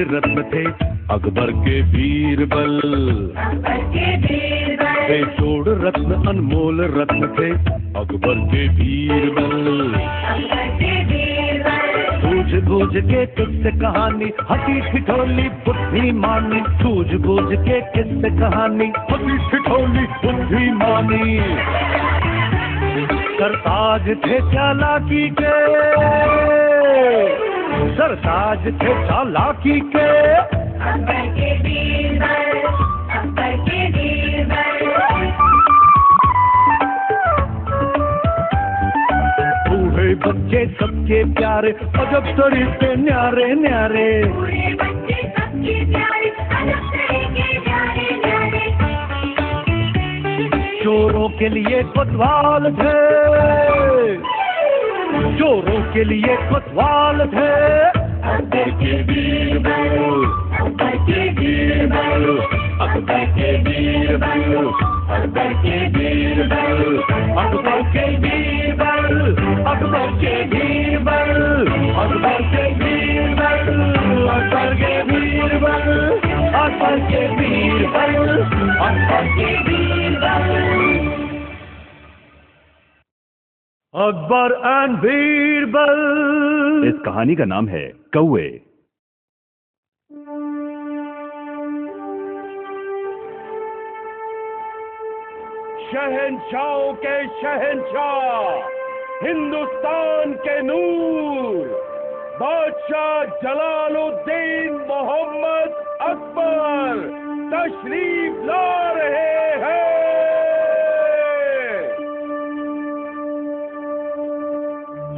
रत्न थे अकबर के बीरबल, बेजोड़ रत्न अनमोल रत्न थे अकबर के बीरबल। सूझ बूझ के किस्से कहानी हंसी ठिठोली बुद्धिमानी, सूझ बूझ के किस्से कहानी हंसी ठिठोली बुद्धिमानी। सरताज थे चालाकी के, सरताज थे चालाकी के, अकबर के बीरबल, अकबर के बीरबल। बूढ़े बच्चे सबके प्यारे अजब तरीके न्यारे न्यारे, बूढ़े बच्चे सबके प्यारे अजब तरीके न्यारे न्यारे। चोरों के लिए कोतवाल थे, चोरों के लिए कोतवाल थे अकबर के बीरबल, अकबर के बीरबल, अकबर के बीरबल, अकबर के बीरबल, अकबर के बीरबल, अकबर के बीरबल, अकबर के बीरबल, अकबर के बीरबल, अकबर के बीरबल, अकबर के बीरबल। अकबर एंड बीरबल। इस कहानी का नाम है कौवे। शहंशाहों के शहंशाह, हिंदुस्तान के नूर, बादशाह जलालुद्दीन मोहम्मद अकबर तशरीफ ला रहे हैं।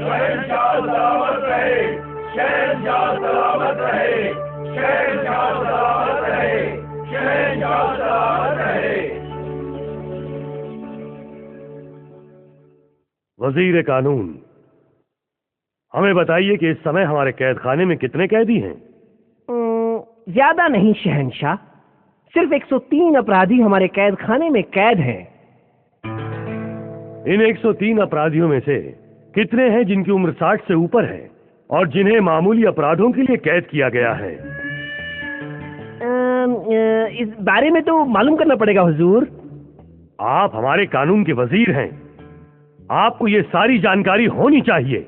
शहंशाह सलामत रहे, शहंशाह सलामत रहे, शहंशाह सलामत रहे, शहंशाह सलामत रहे। वजीर कानून, हमें बताइए कि इस समय हमारे कैद खाने में कितने कैदी हैं? ज्यादा नहीं शहंशाह, सिर्फ 103 अपराधी हमारे कैद खाने में कैद हैं। इन 103 अपराधियों में से कितने हैं जिनकी उम्र 60 से ऊपर है और जिन्हें मामूली अपराधों के लिए कैद किया गया है? इस बारे में तो मालूम करना पड़ेगा हुजूर। आप हमारे कानून के वजीर हैं, आपको ये सारी जानकारी होनी चाहिए।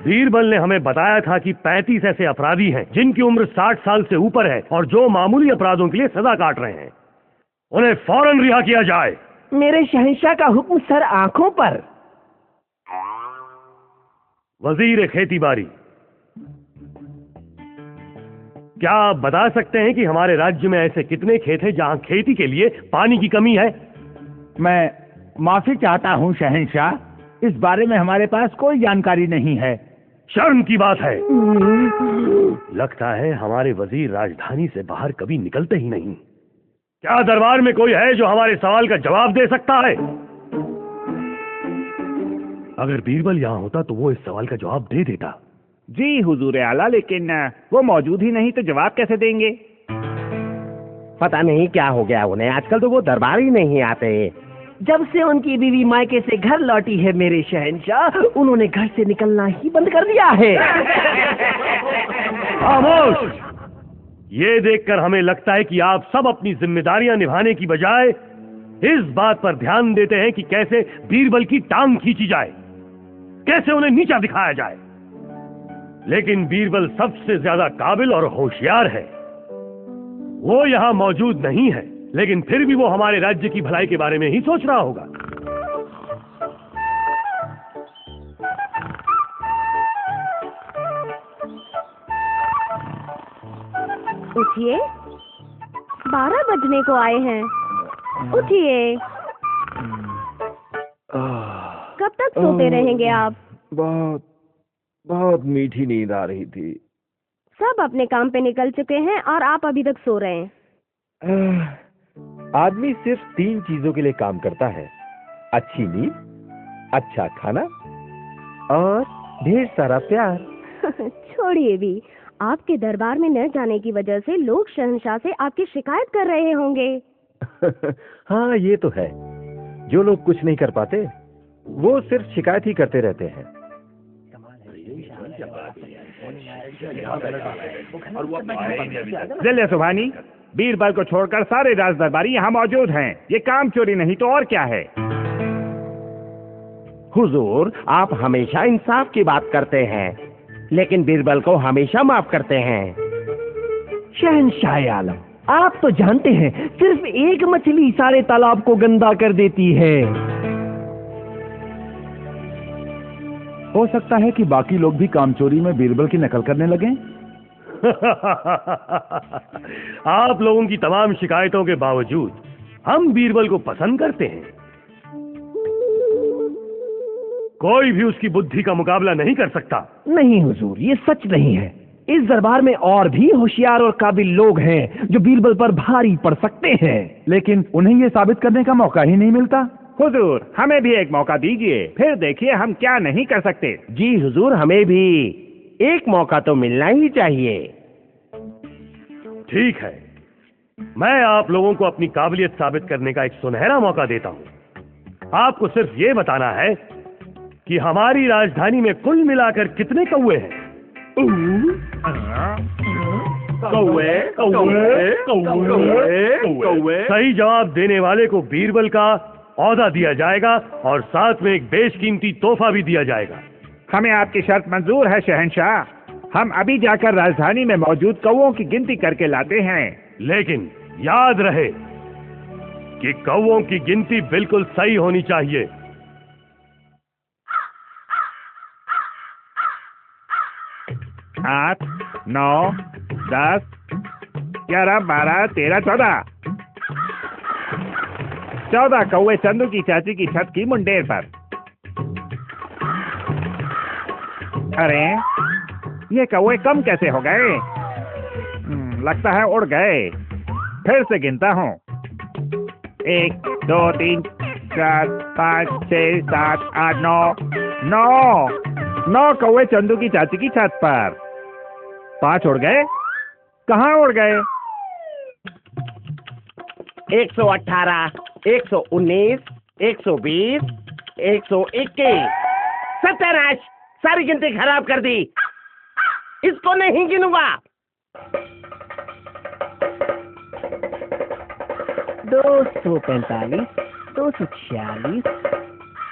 बीरबल ने हमें बताया था कि 35 ऐसे अपराधी हैं जिनकी उम्र 60 साल से ऊपर है और जो मामूली अपराधों के लिए सजा काट रहे हैं। उन्हें फौरन रिहा किया जाए। मेरे शहंशाह का हुक्म सर आंखों पर। वजीर खेतीबाड़ी, क्या आप बता सकते हैं कि हमारे राज्य में ऐसे कितने खेत हैं जहां खेती के लिए पानी की कमी है? मैं माफी चाहता हूं शहंशाह, इस बारे में हमारे पास कोई जानकारी नहीं है। शर्म की बात है। लगता है हमारे वजीर राजधानी से बाहर कभी निकलते ही नहीं। क्या दरबार में कोई है जो हमारे सवाल का जवाब दे सकता है? अगर बीरबल यहाँ होता तो वो इस सवाल का जवाब दे देता। जी हुजूर आला, लेकिन वो मौजूद ही नहीं तो जवाब कैसे देंगे? पता नहीं क्या हो गया उन्हें, आजकल तो वो दरबार ही नहीं आते। जब से उनकी बीवी मायके से घर लौटी है मेरे शहंशाह, उन्होंने घर से निकलना ही बंद कर दिया है। खामोश! ये देखकर हमें लगता है कि आप सब अपनी जिम्मेदारियां निभाने की बजाय इस बात पर ध्यान देते हैं कि कैसे बीरबल की टांग खींची जाए, कैसे उन्हें नीचा दिखाया जाए। लेकिन बीरबल सबसे ज्यादा काबिल और होशियार है। वो यहां मौजूद नहीं है, लेकिन फिर भी वो हमारे राज्य की भलाई के बारे में ही सोच रहा होगा। उठिए, 12 बजने को आए हैं। उठिए। कब तक सोते रहेंगे आप? बहुत बहुत मीठी नींद आ रही थी। सब अपने काम पे निकल चुके हैं और आप अभी तक सो रहे हैं। आदमी सिर्फ 3 चीजों के लिए काम करता है: अच्छी नींद, अच्छा खाना और ढेर सारा प्यार। छोड़िए भी, आपके दरबार में न जाने की वजह से लोग शहंशाह से आपकी शिकायत कर रहे होंगे। हाँ, ये तो है। जो लोग कुछ नहीं कर पाते वो सिर्फ शिकायत ही करते रहते हैं। जिले सुभानी, बीरबल को छोड़कर सारे राज दरबारी यहाँ मौजूद हैं। ये काम चोरी नहीं तो और क्या है? हुजूर, आप हमेशा इंसाफ की बात करते हैं, लेकिन बीरबल को हमेशा माफ करते हैं। शहंशाह आलम, आप तो जानते हैं सिर्फ एक मछली सारे तालाब को गंदा कर देती है। हो सकता है कि बाकी लोग भी कामचोरी में बीरबल की नकल करने लगे। आप लोगों की तमाम शिकायतों के बावजूद हम बीरबल को पसंद करते हैं। कोई भी उसकी बुद्धि का मुकाबला नहीं कर सकता। नहीं हुजूर, ये सच नहीं है। इस दरबार में और भी होशियार और काबिल लोग हैं जो बीरबल पर भारी पड़ सकते हैं, लेकिन उन्हें ये साबित करने का मौका ही नहीं मिलता। हुजूर, हमें भी एक मौका दीजिए, फिर देखिए हम क्या नहीं कर सकते। जी हुजूर, हमें भी एक मौका तो मिलना ही चाहिए। ठीक है, मैं आप लोगों को अपनी काबिलियत साबित करने का एक सुनहरा मौका देता हूं। आपको सिर्फ ये बताना है कि हमारी राजधानी में कुल मिलाकर कितने कौवे हैं। कौवे, कौवे, कौवे। सही जवाब देने वाले को बीरबल का औहदा दिया जाएगा और साथ में एक बेशकीमती तोहफा भी दिया जाएगा। हमें आपकी शर्त मंजूर है शहंशाह। हम अभी जाकर राजधानी में मौजूद कौवों की गिनती करके लाते हैं। लेकिन याद रहे कि कौवों की गिनती बिल्कुल सही होनी चाहिए। आठ, 9, 10, 11, 12, 13, 14। 14 कौवे चंदू की चाची की छत की मुंडेर पर। अरे, ये कौवे कम कैसे हो गए? लगता है उड़ गए। फिर से गिनता हूँ। 1, 2, 3, 4, 5, 6, 7, 8, 9 कौवे चंदू की चाची की छत पर। 5 उड़ गए। कहाँ उड़ गए? 118, 119, 120, 121। सत्यानाश, सारी गिनती खराब कर दी। इसको नहीं गिनूंगा। 245, 246,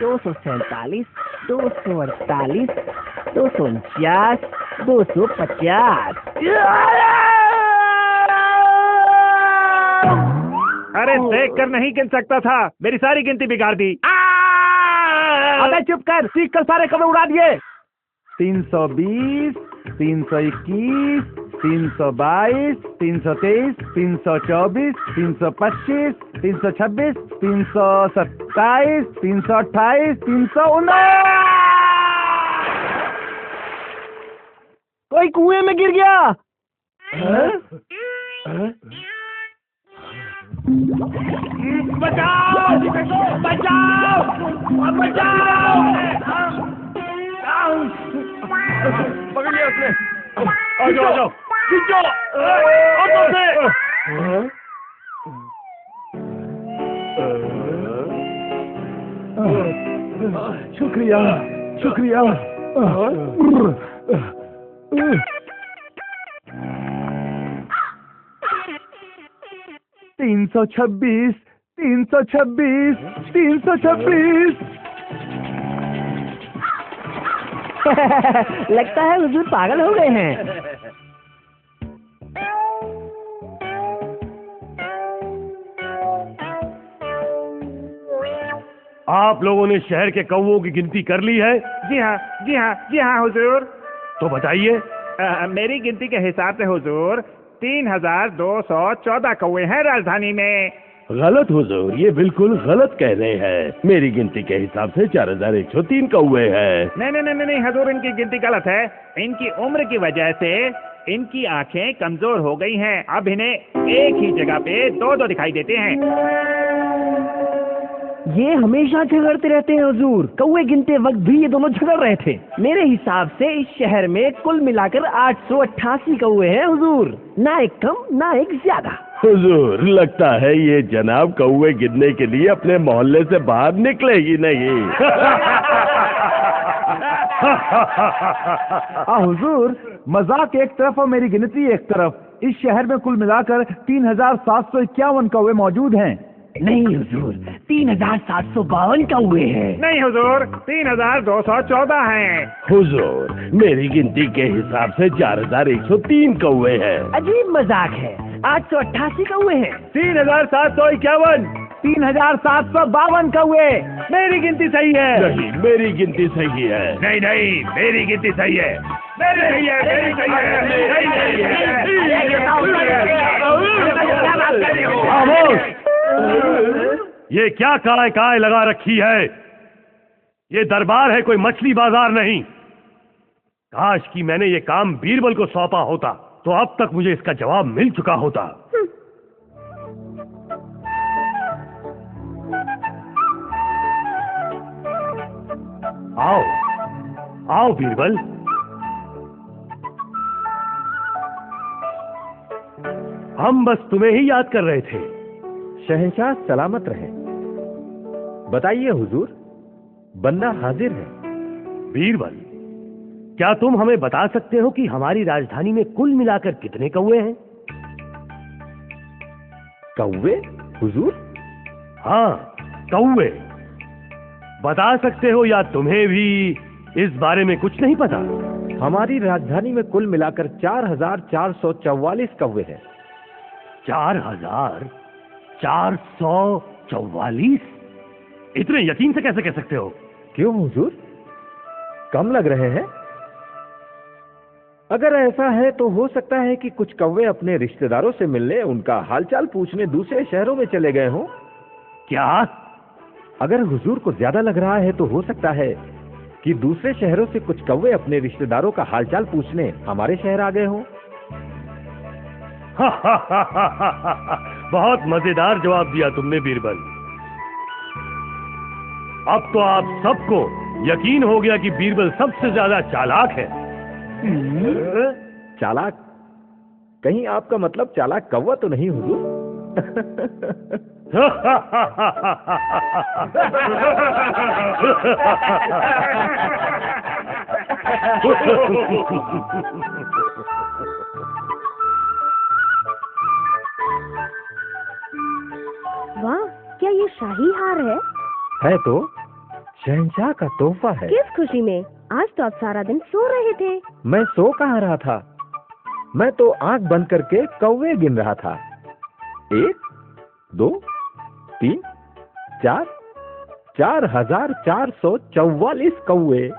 247, 248, 249, 250। अरे देख कर नहीं गिन सकता था, मेरी सारी गिनती बिगाड़ दी। अबे चुप कर, सीख कर सारे कौवे उड़ा दिए। 320, 321, 322, 323, 324, 325, 326, 327, 328, 319। कोई कुएं में गिर गया। बचाओ, बचाओ, बचाओ। पकड़ लिया उसने। आ जाओ, आ जाओ, खींचो, ऑटो से। शुक्रिया, शुक्रिया। 326, 326, 326। लगता है हुजूर पागल हो गए हैं। आप लोगों ने शहर के कौवों की गिनती कर ली है? जी हाँ, जी हाँ, जी हाँ हुजूर। तो बताइए। मेरी गिनती के हिसाब से हुजूर 3214 कौवे हैं राजधानी में। गलत हुजूर, ये बिल्कुल गलत कह रहे हैं। मेरी गिनती के हिसाब से 4103 कौवे हैं। नहीं हुजूर, इनकी गिनती गलत है। इनकी उम्र की वजह से इनकी आंखें कमजोर हो गई हैं। अब इन्हें एक ही जगह पे 2-2 दिखाई देते हैं। ये हमेशा झगड़ते रहते हैं हुजूर। कौवे गिनते वक्त भी ये दोनों झगड़ रहे थे। मेरे हिसाब से इस शहर में कुल मिलाकर 888 कौवे हैं हुजूर, ना एक कम ना एक ज्यादा। हुजूर, लगता है ये जनाब कौवे गिनने के लिए अपने मोहल्ले से बाहर निकले ही नहीं। हुजूर, मजाक एक तरफ और मेरी गिनती एक तरफ। इस शहर में कुल मिलाकर 3751 कौवे मौजूद हैं। नहीं हुजूर, 3752 कौवे हैं। नहीं हुजूर, 3214 हैं। हुजूर, मेरी गिनती के हिसाब से 4103 कौवे हैं। अजीब मजाक है, 888 कौवे हैं। 3751। 3752 कौवे। मेरी गिनती सही है। नहीं, मेरी गिनती सही है। नहीं नहीं, मेरी गिनती सही है। मेरी सही है, मेरी सही है। खामोश! ये क्या काय काय लगा रखी है? ये दरबार है, कोई मछली बाजार नहीं। काश कि मैंने ये काम बीरबल को सौंपा होता तो अब तक मुझे इसका जवाब मिल चुका होता। आओ आओ बीरबल। हम बस तुम्हें ही याद कर रहे थे। शहंशाह सलामत रहे। बताइए हुजूर, बंदा हाजिर है। बीरबल, क्या तुम हमें बता सकते हो कि हमारी राजधानी में कुल मिलाकर कितने कौवे हैं? कौवे हुजूर? हाँ, कौवे। बता सकते हो या तुम्हें भी इस बारे में कुछ नहीं पता? हमारी राजधानी में कुल मिलाकर 4444 कौवे हैं। 4444? इतने यकीन से कैसे कह सकते हो? क्यों हुजूर, कम लग रहे हैं? अगर ऐसा है तो हो सकता है कि कुछ कौवे अपने रिश्तेदारों से मिलने, उनका हालचाल पूछने दूसरे शहरों में चले गए हों। क्या? अगर हुजूर को ज्यादा लग रहा है तो हो सकता है कि दूसरे शहरों से कुछ कौवे अपने रिश्तेदारों का हालचाल पूछने हमारे शहर आ गए हों। बहुत मजेदार जवाब दिया तुमने बीरबल। अब तो आप सबको यकीन हो गया कि बीरबल सबसे ज्यादा चालाक है। चालाक? कहीं आपका मतलब चालाक कौवा तो नहीं हुजूर? वाह, क्या ये शाही हार है? है तो, शहंशाह का तोहफा है। किस खुशी में? आज तो आप सारा दिन सो रहे थे। मैं सो कहाँ रहा था, मैं तो आंख बंद करके कौवे गिन रहा था। 1 2 3 4 4444 कौवे।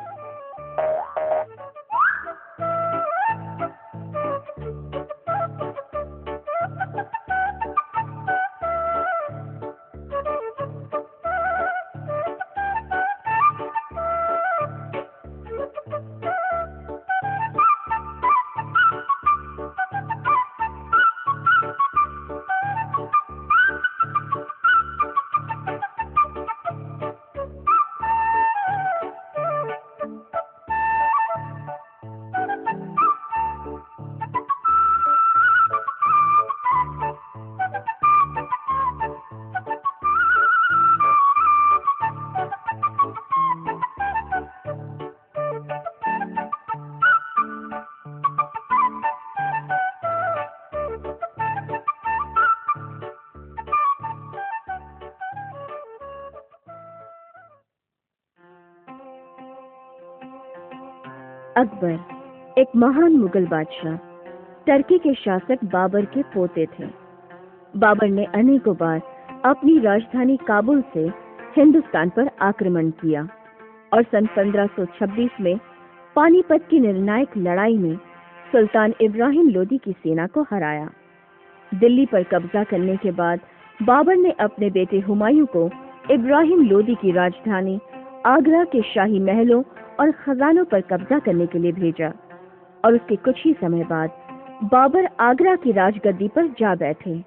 अकबर एक महान मुगल बादशाह, टर्की के शासक बाबर के पोते थे। बाबर ने अनेकों बार अपनी राजधानी काबुल से हिंदुस्तान पर आक्रमण किया और सन 1526 में पानीपत की निर्णायक लड़ाई में सुल्तान इब्राहिम लोदी की सेना को हराया। दिल्ली पर कब्जा करने के बाद बाबर ने अपने बेटे हुमायूं को इब्राहिम लोदी की राजधानी आगरा के शाही महलों और खजानों पर कब्जा करने के लिए भेजा और उसके कुछ ही समय बाद बाबर आगरा की राजगद्दी पर जा बैठे।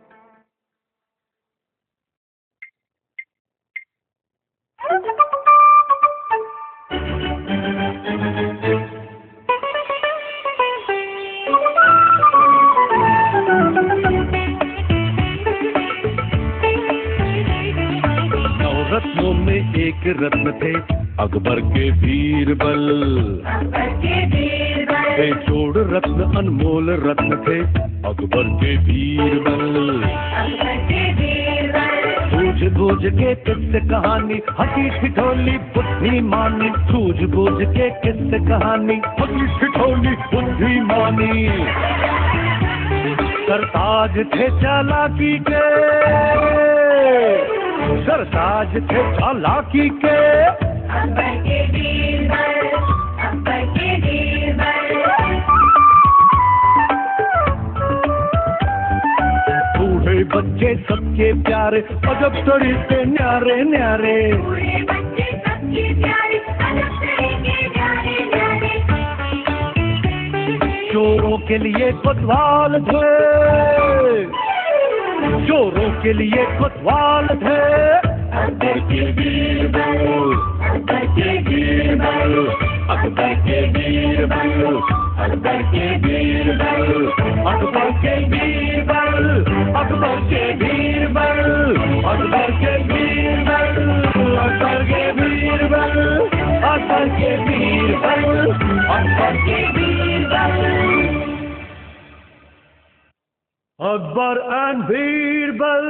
नवरत्नों में एक के रत्न थे अकबर के बीरबल। अकबर के बीरबल, बेजोड़ रत्न अनमोल रत्न थे अकबर के बीरबल। अकबर के बीरबल, सूझ बूझ के किस्से कहानी हंसी ठिठोली बुद्धिमानी। सूझ बूझ के किस्से कहानी हंसी ठिठोली बुद्धिमानी। सरताज थे चालाकी के, सरताज थे चालाकी के। अकबर के बीरबल, अकबर के बीरबल, बूढ़े बच्चे सबके प्यारे अजब तरीके न्यारे न्यारे। बूढ़े बच्चे सबके प्यारे अलग तरीके न्यारे न्यारे। चोरों के लिए कोतवाल थे, चोरों के लिए कोतवाल थे अकबर के बीरबल, अकबर के बीरबल, अकबर के बीरबल। अकबर के बीरबल, अकबर के बीरबल, अकबर के बीरबल, अकबर के बीरबल, अकबर के बीरबल, अकबर के बीरबल, अकबर के बीरबल। अकबर एंड बीरबल।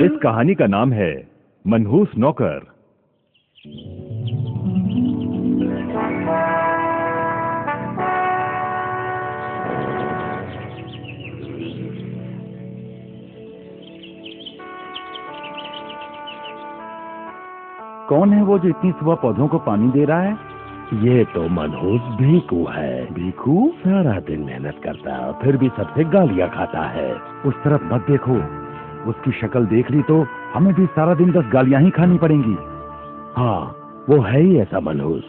इस कहानी का नाम है मनहूस नौकर। कौन है वो जो इतनी सुबह पौधों को पानी दे रहा है? ये तो मनहूस भीखू है। भीखू? सारा दिन मेहनत करता है फिर भी सबसे गालियां खाता है। उस तरफ मत देखो, उसकी शक्ल देख ली तो हमें भी सारा दिन 10 गालियां ही खानी पड़ेंगी। हाँ, वो है ही ऐसा मनहूस।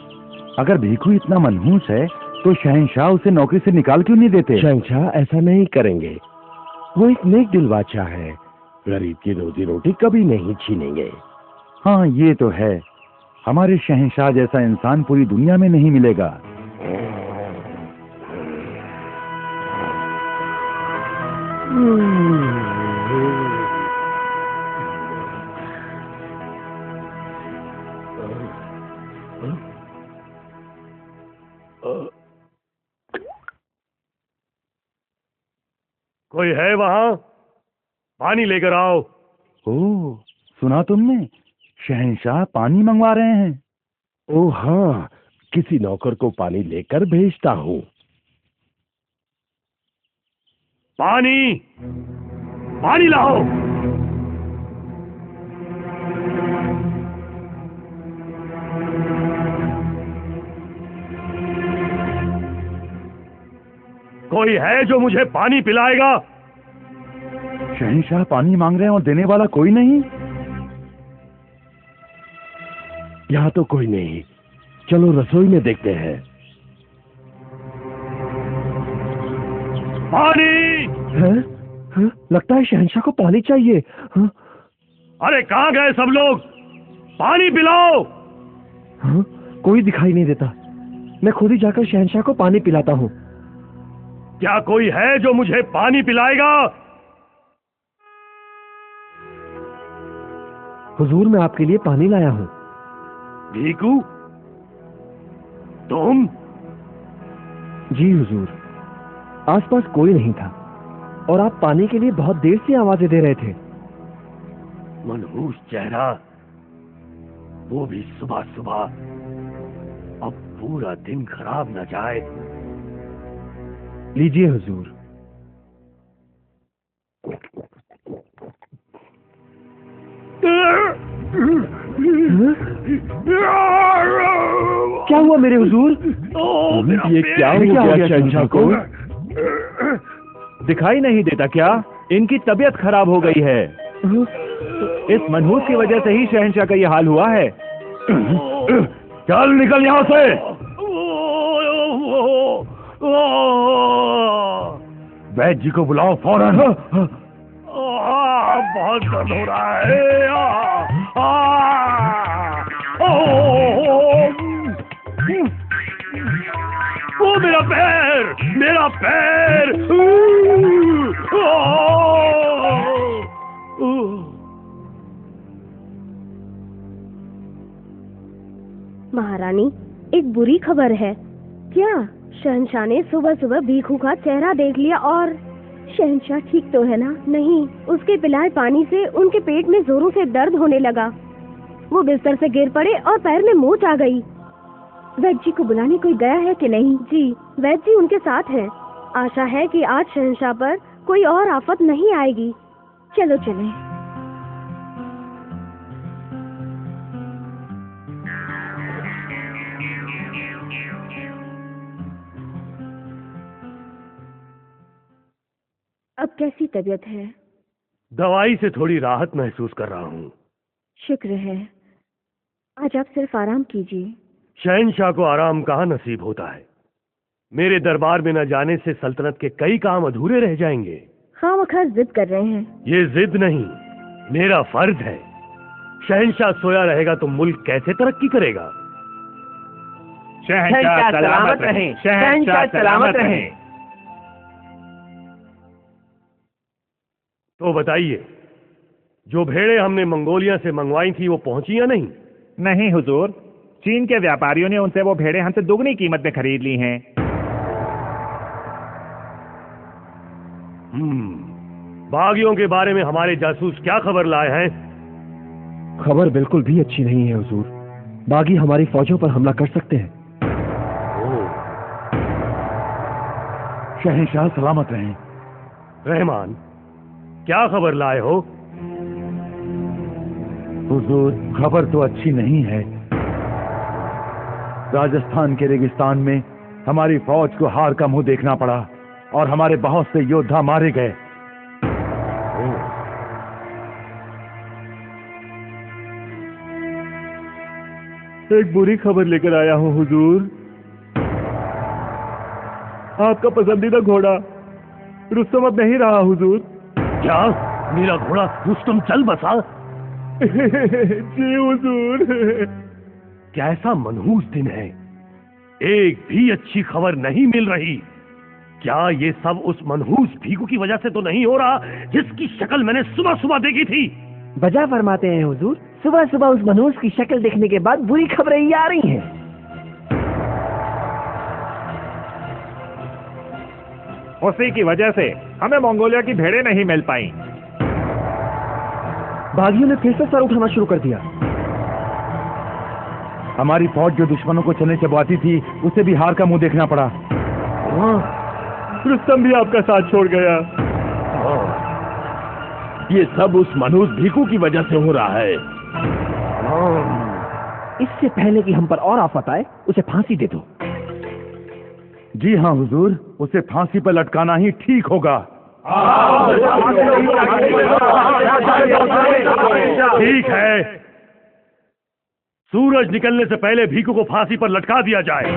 अगर भीखू इतना मनहूस है तो शहंशाह उसे नौकरी से निकाल क्यों नहीं देते? शहंशाह ऐसा नहीं करेंगे। वो एक नेक दिल बादशाह है, गरीब की रोजी रोटी कभी नहीं छीनेंगे। हाँ, ये तो है। हमारे शहंशाह जैसा इंसान पूरी दुनिया में नहीं मिलेगा। कोई है वहां? पानी लेकर आओ। ओह, सुना तुमने? शहंशाह पानी मंगवा रहे हैं। ओह हाँ, किसी नौकर को पानी लेकर भेजता हूँ। पानी, पानी लाओ। कोई है जो मुझे पानी पिलाएगा? शहंशाह पानी मांग रहे हैं और देने वाला कोई नहीं। यहाँ तो कोई नहीं, चलो रसोई में देखते हैं। पानी! है? लगता है शहंशाह को पानी चाहिए। है? अरे कहाँ गए सब लोग? पानी पिलाओ। है? कोई दिखाई नहीं देता। मैं खुद ही जाकर शहंशाह को पानी पिलाता हूँ। क्या कोई है जो मुझे पानी पिलाएगा? हुजूर, मैं आपके लिए पानी लाया हूँ। भीखू, तुम? जी हुजूर, आसपास कोई नहीं था और आप पानी के लिए बहुत देर से आवाजें दे रहे थे। मनहूस चेहरा, वो भी सुबह सुबह। अब पूरा दिन खराब न जाए। लीजिए हुजूर। क्या हुआ मेरे हुजूर? ये क्या हो गया शहंशाह को? दिखाई नहीं देता क्या? इनकी तबीयत खराब हो गई है। इस मनहूस की वजह से ही शहंशाह का ये हाल हुआ है। चल निकल यहाँ से। वैद्य जी को बुलाओ फौरन। बहुत दर्द हो रहा है। ओ मेरा पैर, मेरा पैर। रानी, एक बुरी खबर है। क्या? शहंशाह ने सुबह सुबह भीखू का चेहरा देख लिया और... शहंशाह ठीक तो है ना? नहीं, उसके पिलाए पानी से उनके पेट में जोरों से दर्द होने लगा। वो बिस्तर से गिर पड़े और पैर में मोच आ गई। वैद्य जी को बुलाने कोई गया है कि नहीं? जी, वैद्य जी उनके साथ हैं। आशा है कि आज शहंशाह पर कोई और आफत नहीं आएगी। चलो चलें। अब कैसी तबीयत है? दवाई से थोड़ी राहत महसूस कर रहा हूँ। शुक्र है। आज आप सिर्फ आराम कीजिए। शहंशाह को आराम कहाँ नसीब होता है। मेरे दरबार में न जाने से सल्तनत के कई काम अधूरे रह जाएंगे। हाँ, वो खैर जिद कर रहे हैं। ये जिद नहीं, मेरा फर्ज है। शहंशाह सोया रहेगा तो मुल्क कैसे तरक्की करेगा? शहंशाह सलामत रहें, शहंशाह सलामत रहें। तो बताइए, जो भेड़ें हमने मंगोलिया से मंगवाई थी वो पहुंची या नहीं? नहीं हुजूर, चीन के व्यापारियों ने उनसे वो भेड़ें हमसे दुगनी कीमत में खरीद ली हैं। बागियों के बारे में हमारे जासूस क्या खबर लाए हैं? खबर बिल्कुल भी अच्छी नहीं है हुजूर। बागी हमारी फौजों पर हमला कर सकते हैं। शहंशाह सलामत रहें। रहमान, क्या खबर लाए हो? हुजूर, खबर तो अच्छी नहीं है। राजस्थान के रेगिस्तान में हमारी फौज को हार का मुंह देखना पड़ा और हमारे बहुत से योद्धा मारे गए। एक बुरी खबर लेकर आया हूं हुजूर। आपका पसंदीदा घोड़ा रुस्तम अब नहीं रहा हुजूर। क्या? मेरा घोड़ा रुस्तम चल बसा? जी हुजूर। कैसा मनहूस दिन है, एक भी अच्छी खबर नहीं मिल रही। क्या ये सब उस मनहूस भीखू की वजह से तो नहीं हो रहा जिसकी शक्ल मैंने सुबह सुबह देखी थी? वजह फरमाते हैं हुजूर, सुबह सुबह उस मनहूस की शक्ल देखने के बाद बुरी खबरें ही आ रही हैं। उसी की वजह से हमें मंगोलिया की भेड़ें नहीं मिल पाई। बागियों ने फिर से सर उठाना शुरू कर दिया। हमारी फौज जो दुश्मनों को चने चबाती थी उसे भी हार का मुंह देखना पड़ा। रुस्तम भी आपका साथ छोड़ गया। ये सब उस मनहूस भीखू की वजह से हो रहा है। इससे पहले कि हम पर और आफत आए, उसे फांसी दे दो। जी हाँ हुजूर, उसे फांसी पर लटकाना ही ठीक होगा। ठीक है, सूरज निकलने से पहले भीखू को फांसी पर लटका दिया जाए।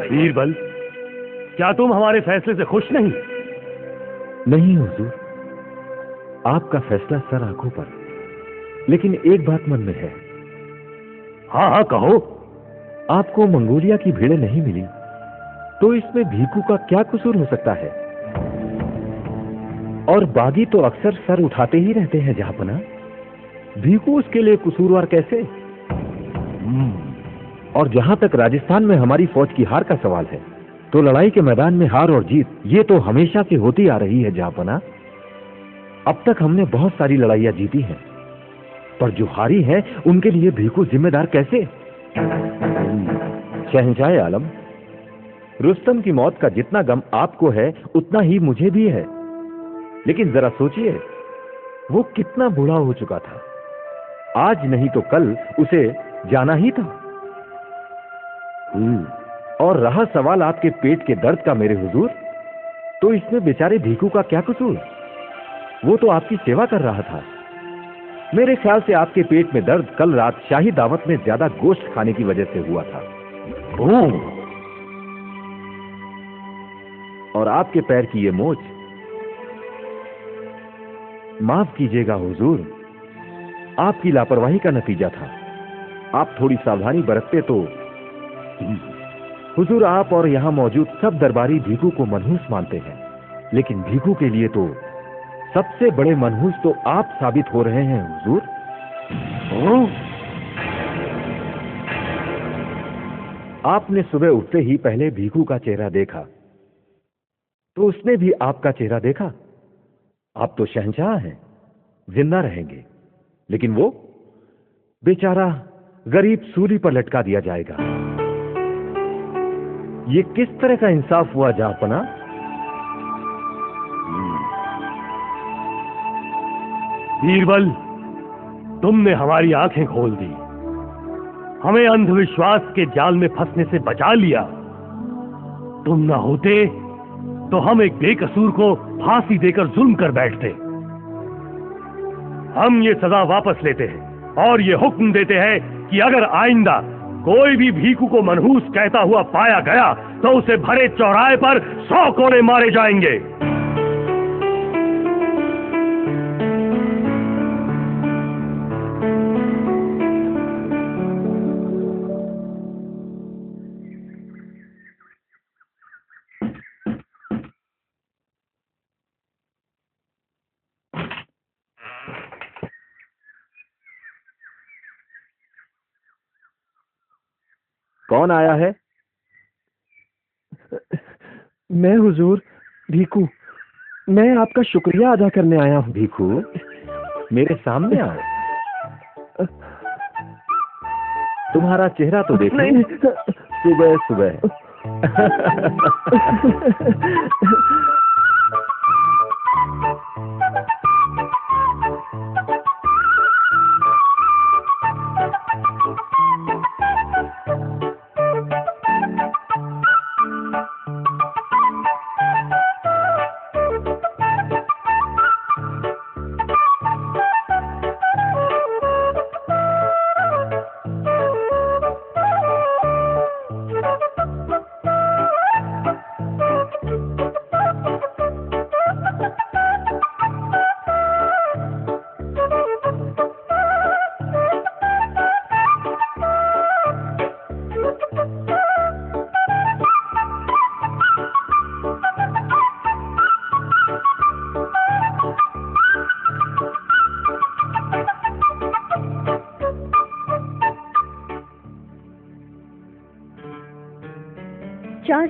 बीरबल, क्या तुम हमारे फैसले से खुश नहीं? नहीं हुजूर, आपका फैसला सर आंखों पर, लेकिन एक बात मन में है। हाँ हाँ कहो। आपको मंगोलिया की भेड़ें नहीं मिली तो इसमें भीखू का क्या कसूर हो सकता है? और बागी तो अक्सर सर उठाते ही रहते हैं जहांपना। भीखू उसके लिए कसूरवार कैसे? और जहां तक राजस्थान में हमारी फौज की हार का सवाल है, तो लड़ाई के मैदान में हार और जीत ये तो हमेशा से होती आ रही है जहांपना। अब तक हमने बहुत सारी लड़ाइयां जीती हैं, पर जो हारी है उनके लिए भीखू जिम्मेदार कैसे? शहंशाह आलम, रुस्तम की मौत का जितना गम आपको है उतना ही मुझे भी है, लेकिन जरा सोचिए, वो कितना बूढ़ा हो चुका था। आज नहीं तो कल उसे जाना ही था। और रहा सवाल आपके पेट के दर्द का मेरे हुजूर, तो इसमें बेचारे भीखू का क्या कसूर? वो तो आपकी सेवा कर रहा था। मेरे ख्याल से आपके पेट में दर्द कल रात शाही दावत में ज्यादा गोश्त खाने की वजह से हुआ था। और आपके पैर की ये मोच, माफ कीजिएगा हुजूर, आपकी लापरवाही का नतीजा था। आप थोड़ी सावधानी बरतते तो। हुजूर, आप और यहां मौजूद सब दरबारी भीखू को मनहूस मानते हैं, लेकिन भीखू के लिए तो सबसे बड़े मनहूस तो आप साबित हो रहे हैं हुजूर। आपने सुबह उठते ही पहले भीखू का चेहरा देखा, तो उसने भी आपका चेहरा देखा। आप तो शहंशाह हैं, जिंदा रहेंगे, लेकिन वो बेचारा गरीब सूली पर लटका दिया जाएगा। ये किस तरह का इंसाफ हुआ जहाँपना? बीरबल, तुमने हमारी आंखें खोल दी, हमें अंधविश्वास के जाल में फंसने से बचा लिया। तुम ना होते तो हम एक बेकसूर को फांसी देकर जुल्म कर बैठते। हम ये सजा वापस लेते हैं और ये हुक्म देते हैं कि अगर आइंदा कोई भी भीखू को मनहूस कहता हुआ पाया गया तो उसे भरे चौराहे पर 100 कोड़े मारे जाएंगे। कौन आया है? मैं हुजूर, भीखू। मैं आपका शुक्रिया अदा करने आया हूँ। भीखू, मेरे सामने आओ। तुम्हारा चेहरा तो देखो। नहीं। सुबह सुबह।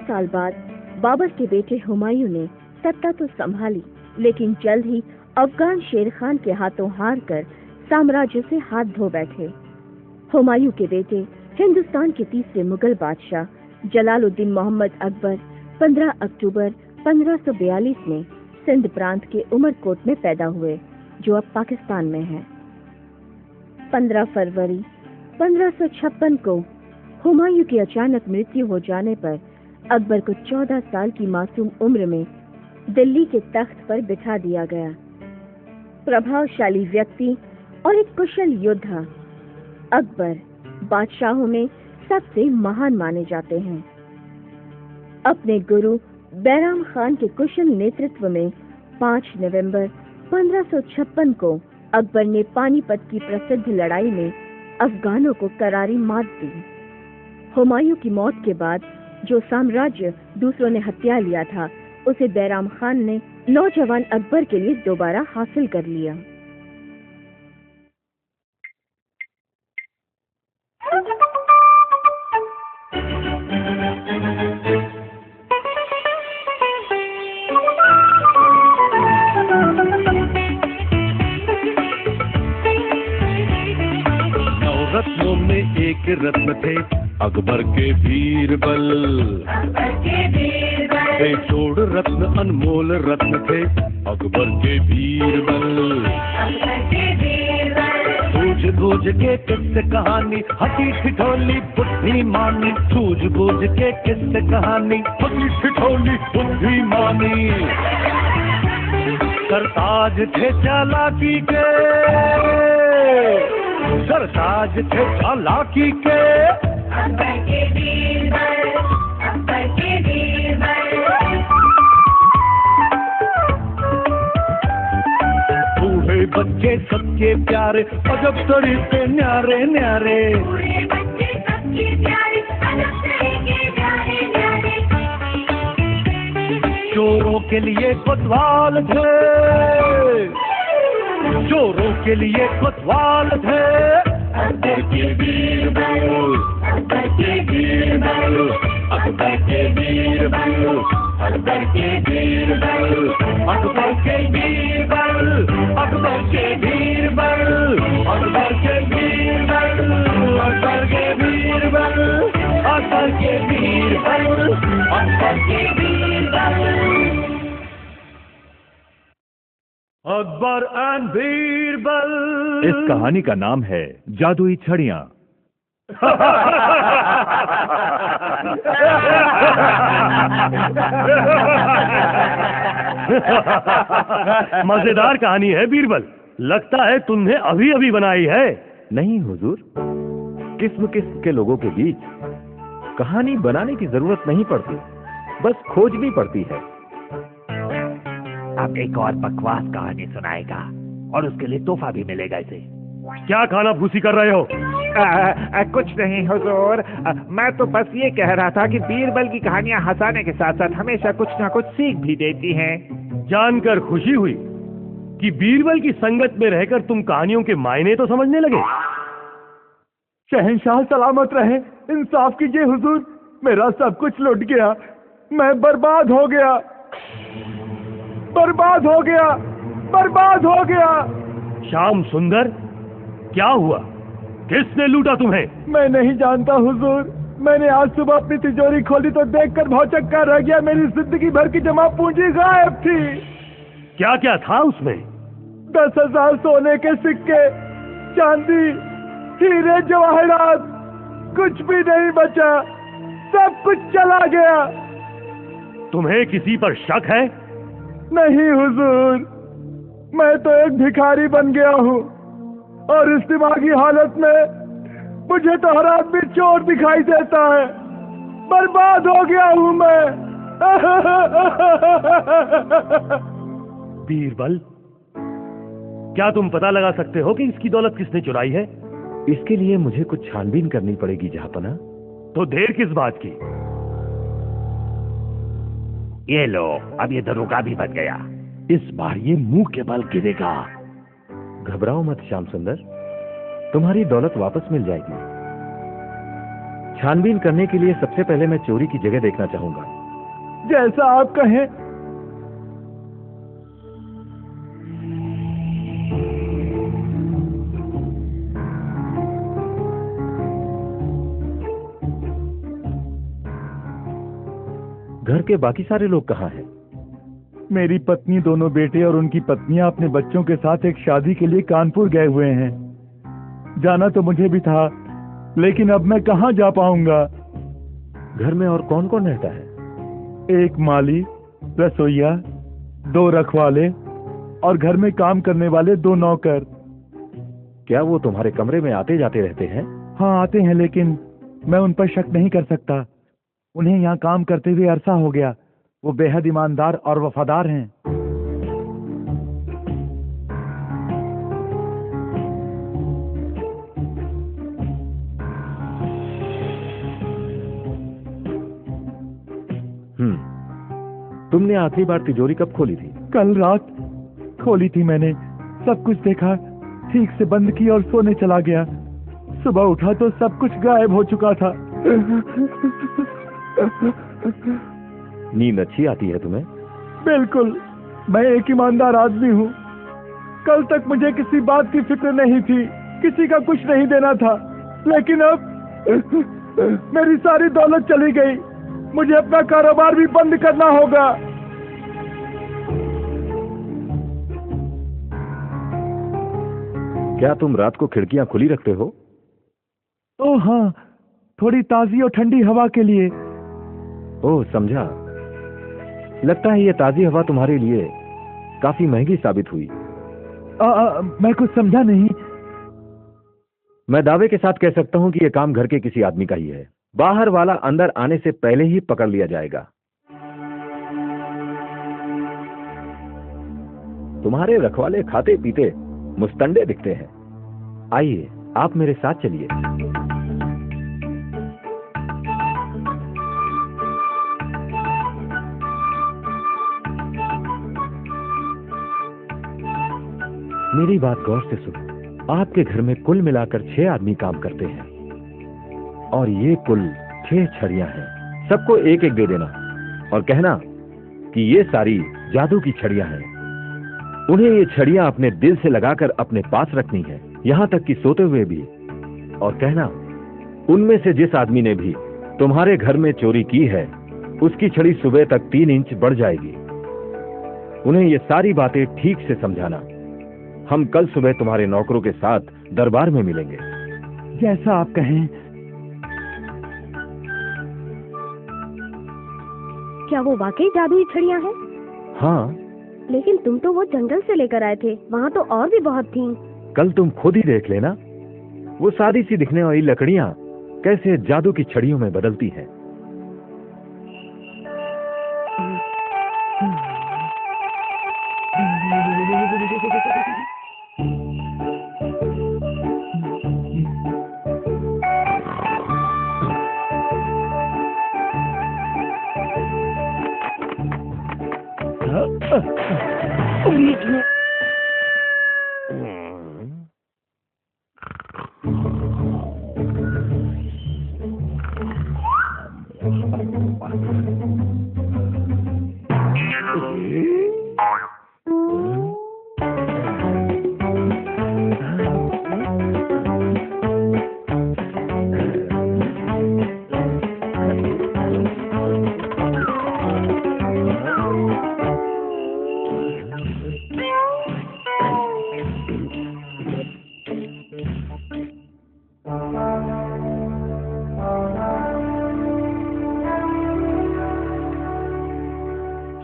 साल बाद बाबर के बेटे हुमायूं ने सत्ता तो संभाली, लेकिन जल्द ही अफगान शेर खान के हाथों हार कर साम्राज्य से हाथ धो बैठे। हुमायूं के बेटे हिंदुस्तान के तीसरे मुगल बादशाह जलालुद्दीन मोहम्मद अकबर 15 अक्टूबर 1542 में सिंध प्रांत के उमरकोट में पैदा हुए, जो अब पाकिस्तान में है। 15 फरवरी 1556 को हुमायूं की अचानक मृत्यु हो जाने पर अकबर को 14 साल की मासूम उम्र में दिल्ली के तख्त पर बिठा दिया गया। प्रभावशाली व्यक्ति और एक कुशल योद्धा, अकबर बादशाहों में सबसे महान माने जाते हैं। अपने गुरु बैराम खान के कुशल नेतृत्व में 5 नवंबर 1556 को अकबर ने पानीपत की प्रसिद्ध लड़ाई में अफगानों को करारी मात दी। हुमायूं की मौत के बाद जो साम्राज्य दूसरों ने हत्या लिया था, उसे बैराम खान ने नौजवान अकबर के लिए दोबारा हासिल कर लिया। रत्नों में एक रत्न थे अकबर के बीरबल, बेजोड़ रत्न अनमोल रत्न थे अकबर के बीरबल। सूझबूझ के किस्से कहानी, हंसी ठिठोली बुद्धिमानी, सूझबूझ के किस्से कहानी, हंसी ठिठोली बुद्धिमानी। सरताज थे चालाकी के, सरताज थे चालाकी के, अकबर के बीरबल, अकबर के बीरबल। बूढ़े बच्चे सबके प्यारे, अजब तरीके न्यारे न्यारे। बूढ़े बच्चे सबके प्यारे, अजब तरीके न्यारे न्यारे। चोरों के के लिए कोतवाल थे, चोरों के लिए कोतवाल थे। अकबर के बीरबल, अकबर के बीरबल, अकबर के बीरबल, अकबर के बीरबल, अकबर के बीरबल, अकबर के बीरबल, अकबर के बीरबल, अकबर के बीरबल, अकबर के बीरबल, अकबर के बीरबल। अकबर एंड बीरबल। इस कहानी का नाम है जादुई छड़ियां। मजेदार कहानी है बीरबल। लगता है तुमने अभी अभी बनाई है। नहीं हुजूर, किस्म किस्म के लोगों के बीच कहानी बनाने की जरूरत नहीं पड़ती, बस खोजनी पड़ती है। अब एक और बकवास कहानी सुनाएगा और उसके लिए तोहफा भी मिलेगा इसे। क्या खाना फूसी कर रहे हो? कुछ नहीं हुजूर, मैं तो बस ये कह रहा था कि बीरबल की कहानियां हंसाने के साथ साथ हमेशा कुछ ना कुछ सीख भी देती हैं। जानकर खुशी हुई कि बीरबल की संगत में रहकर तुम कहानियों के मायने तो समझने लगे। शहंशाह सलामत रहे, इंसाफ कीजिए हुजूर, मेरा सब कुछ लुट गया, मैं बर्बाद हो गया, बर्बाद हो गया, बर्बाद हो गया। श्याम सुंदर, क्या हुआ? किसने लूटा तुम्हें? मैं नहीं जानता हुजूर, मैंने आज सुबह अपनी तिजोरी खोली तो देखकर भौचक्का रह गया। मेरी जिंदगी भर की जमा पूंजी गायब थी। क्या क्या था उसमें? 10,000 सोने के सिक्के, चांदी, हीरे जवाहरात, कुछ भी नहीं बचा, सब कुछ चला गया। तुम्हें किसी पर शक है? नहीं हुजूर, मैं तो एक भिखारी बन गया हूँ और इस दिमागी हालत में मुझे तो हर आदमी चोर दिखाई देता है। बर्बाद हो गया हूँ मैं। बीरबल, क्या तुम पता लगा सकते हो कि इसकी दौलत किसने चुराई है? इसके लिए मुझे कुछ छानबीन करनी पड़ेगी जहांपना। तो देर किस बात की? ये लो, अब ये दरोगा भी बच गया। इस बार ये मुंह के बल गिरेगा। घबराओ मत श्याम सुंदर, तुम्हारी दौलत वापस मिल जाएगी। छानबीन करने के लिए सबसे पहले मैं चोरी की जगह देखना चाहूंगा। जैसा आप कहें। घर के बाकी सारे लोग कहाँ हैं? मेरी पत्नी, दोनों बेटे और उनकी पत्नियां अपने बच्चों के साथ एक शादी के लिए कानपुर गए हुए हैं। जाना तो मुझे भी था, लेकिन अब मैं कहाँ जा पाऊंगा। घर में और कौन कौन रहता है? एक माली, रसोइया, 2 रखवाले और घर में काम करने वाले 2 नौकर। क्या वो तुम्हारे कमरे में आते जाते रहते हैं? हाँ, आते हैं, लेकिन मैं उन पर शक नहीं कर सकता। उन्हें यहाँ काम करते हुए अरसा हो गया। वो बेहद ईमानदार और वफादार हैं। तुमने आखिरी बार तिजोरी कब खोली थी? कल रात खोली थी मैंने, सब कुछ देखा, ठीक से बंद की और सोने चला गया। सुबह उठा तो सब कुछ गायब हो चुका था। नींद अच्छी आती है तुम्हें? बिल्कुल, मैं एक ईमानदार आदमी हूँ। कल तक मुझे किसी बात की फिक्र नहीं थी, किसी का कुछ नहीं देना था, लेकिन अब मेरी सारी दौलत चली गई। मुझे अपना कारोबार भी बंद करना होगा। क्या तुम रात को खिड़कियां खुली रखते हो? ओह हाँ, थोड़ी ताजी और ठंडी हवा के लिए। ओह, समझा। लगता है ये ताजी हवा तुम्हारे लिए काफी महंगी साबित हुई। मैं कुछ समझा नहीं। मैं दावे के साथ कह सकता हूं कि यह काम घर के किसी आदमी का ही है। बाहर वाला अंदर आने से पहले ही पकड़ लिया जाएगा। तुम्हारे रखवाले खाते पीते मुस्तंडे दिखते हैं। आइए, आप मेरे साथ चलिए। मेरी बात गौर से सुनो। आपके घर में कुल मिलाकर 6 आदमी काम करते हैं और ये कुल 6 छड़ियां हैं। सबको एक एक दे देना और कहना कि ये सारी जादू की छड़ियां हैं। उन्हें ये छड़ियां अपने दिल से लगाकर अपने पास रखनी है, यहां तक कि सोते हुए भी। और कहना उनमें से जिस आदमी ने भी तुम्हारे घर में चोरी की है उसकी छड़ी सुबह तक 3 इंच बढ़ जाएगी। उन्हें ये सारी बातें ठीक से समझाना। हम कल सुबह तुम्हारे नौकरों के साथ दरबार में मिलेंगे। जैसा आप कहें। क्या वो वाकई जादुई छड़ियां हैं? हाँ, लेकिन तुम तो वो जंगल से लेकर आए थे, वहाँ तो और भी बहुत थीं। कल तुम खुद ही देख लेना वो सादी सी दिखने वाली लकड़ियां कैसे जादू की छड़ियों में बदलती हैं।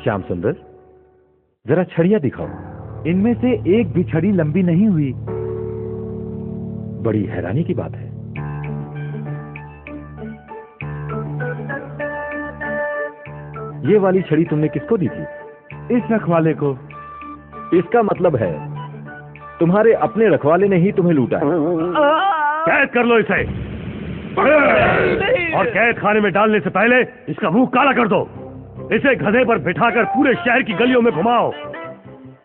श्याम सुंदर, जरा छड़ियां दिखाओ। इनमें से एक भी छड़ी लंबी नहीं हुई। बड़ी हैरानी की बात है। ये वाली छड़ी तुमने किसको दी थी? इस रखवाले को। इसका मतलब है तुम्हारे अपने रखवाले ने ही तुम्हें लूटा है। कैद कर लो इसे और कैद खाने में डालने से पहले इसका मुंह काला कर दो। इसे गधे पर बिठाकर पूरे शहर की गलियों में घुमाओ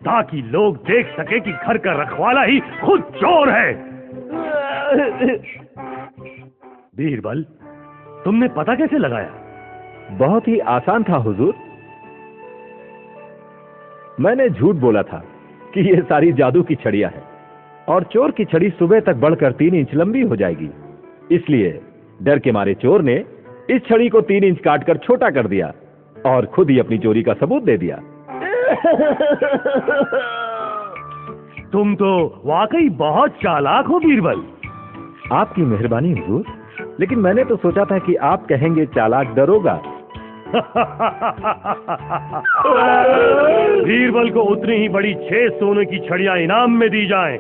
ताकि लोग देख सके कि घर का रखवाला ही खुद चोर है। बीरबल, तुमने पता कैसे लगाया? बहुत ही आसान था हुजूर। मैंने झूठ बोला था कि ये सारी जादू की छड़ियां हैं और चोर की छड़ी सुबह तक बढ़कर 3 इंच लंबी हो जाएगी। इसलिए डर के मारे चोर ने इस छड़ी को 3 इंच काटकर छोटा कर दिया और खुद ही अपनी चोरी का सबूत दे दिया। तुम तो वाकई बहुत चालाक हो बीरबल। आपकी मेहरबानी हुजूर, लेकिन मैंने तो सोचा था कि आप कहेंगे चालाक दरोगा। बीरबल को उतनी ही बड़ी 6 सोने की छड़ियां इनाम में दी जाएं।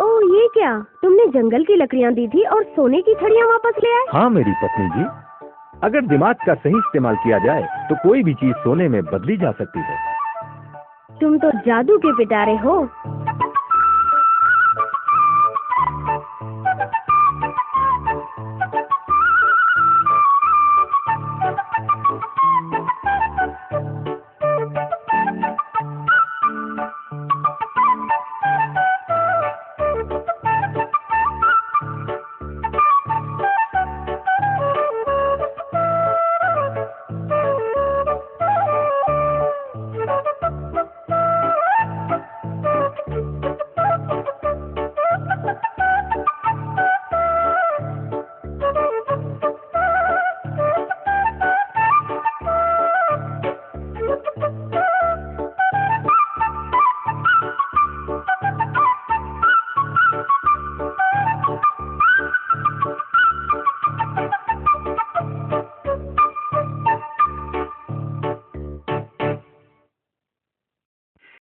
ओह, ये क्या? तुमने जंगल की लकड़ियाँ दी थी और सोने की छड़ियाँ वापस ले आए? हाँ मेरी पत्नी जी, अगर दिमाग का सही इस्तेमाल किया जाए तो कोई भी चीज सोने में बदली जा सकती है। तुम तो जादू के पिटारे हो।